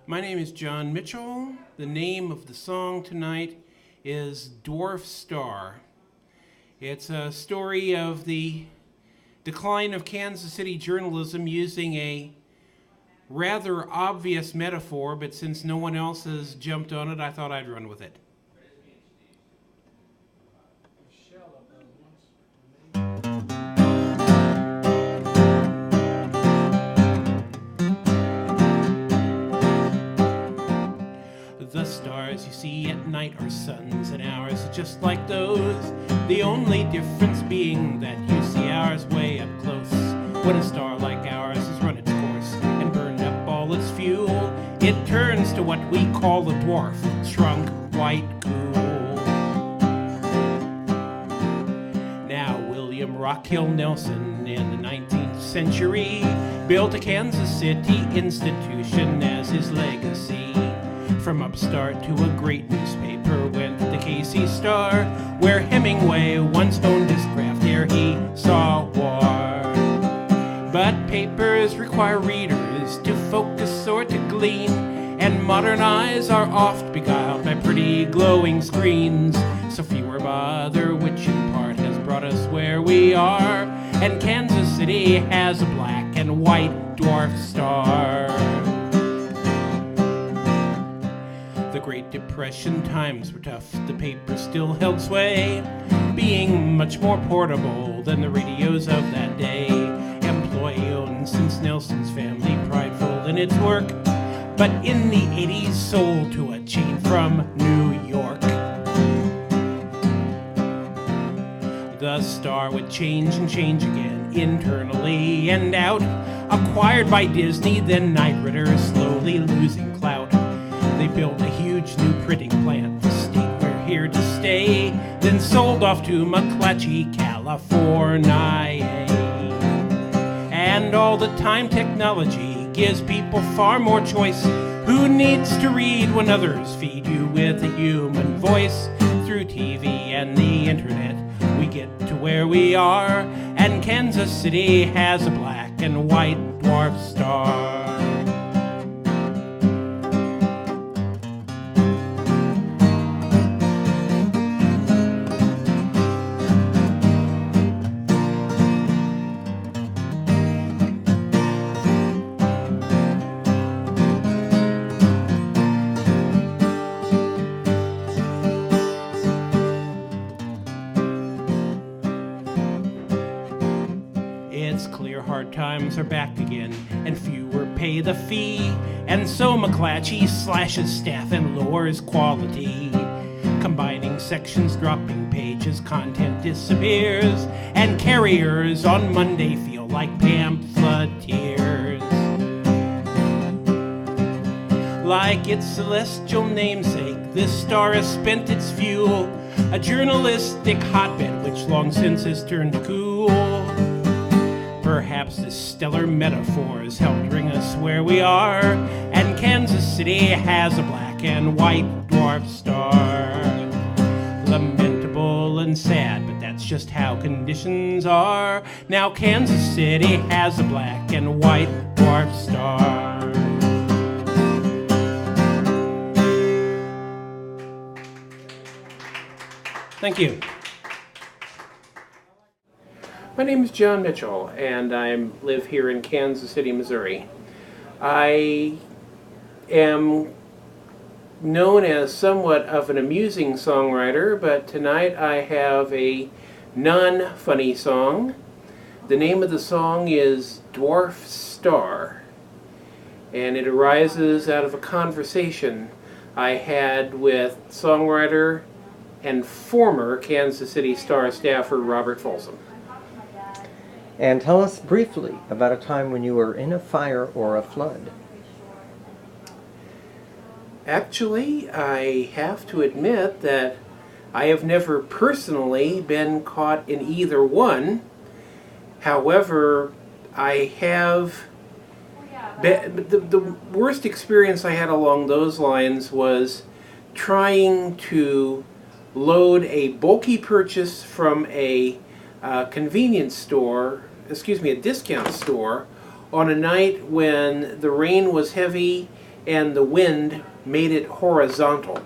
My name is John Mitchell. The name of the song tonight is Dwarf Star. It's a story of the decline of Kansas City journalism using a rather obvious metaphor, but since no one else has jumped on it, I thought I'd run with it. The stars you see at night are suns and ours just like those. The only difference being that you see ours way up close. When a star like ours has run its course and burned up all its fuel, it turns to what we call a dwarf, shrunk white ghoul. Now William Rockhill Nelson in the 19th century built a Kansas City institution as his legacy. From upstart to a great newspaper went the Casey Star, where Hemingway once owned his craft ere he saw war. But papers require readers to focus or to glean, and modern eyes are oft beguiled by pretty glowing screens. So fewer bother, which in part has brought us where we are, and Kansas City has a black and white dwarf star. The Great Depression times were tough, the paper still held sway, being much more portable than the radios of that day. Employee-owned since Nelson's family, prideful in its work, but in the 80s sold to a chain from New York. The Star would change and change again, internally and out, acquired by Disney, then Knight Ritter, slowly losing clout. They built a huge new printing plant, the state we're here to stay, then sold off to McClatchy, California. And all the time technology gives people far more choice. Who needs to read when others feed you with a human voice? Through TV and the internet, we get to where we are, and Kansas City has a black and white dwarf star. It's clear hard times are back again, and fewer pay the fee, and so McClatchy slashes staff and lowers quality. Combining sections, dropping pages, content disappears, and carriers on Monday feel like pamphleteers. Like its celestial namesake, this star has spent its fuel, a journalistic hotbed which long since has turned to cool. Perhaps this stellar metaphor has helped bring us where we are, and Kansas City has a black and white dwarf star. Lamentable and sad, but that's just how conditions are. Now Kansas City has a black and white dwarf star. Thank you. My name is John Mitchell, and I live here in Kansas City, Missouri. I am known as somewhat of an amusing songwriter, but tonight I have a non-funny song. The name of the song is Dwarf Star, and it arises out of a conversation I had with songwriter and former Kansas City Star staffer Robert Folsom. And tell us briefly about a time when you were in a fire or a flood. Actually, I have to admit that I have never personally been caught in either one. However, I have... The worst experience I had along those lines was trying to load a bulky purchase from a convenience store, a discount store, on a night when the rain was heavy and the wind made it horizontal.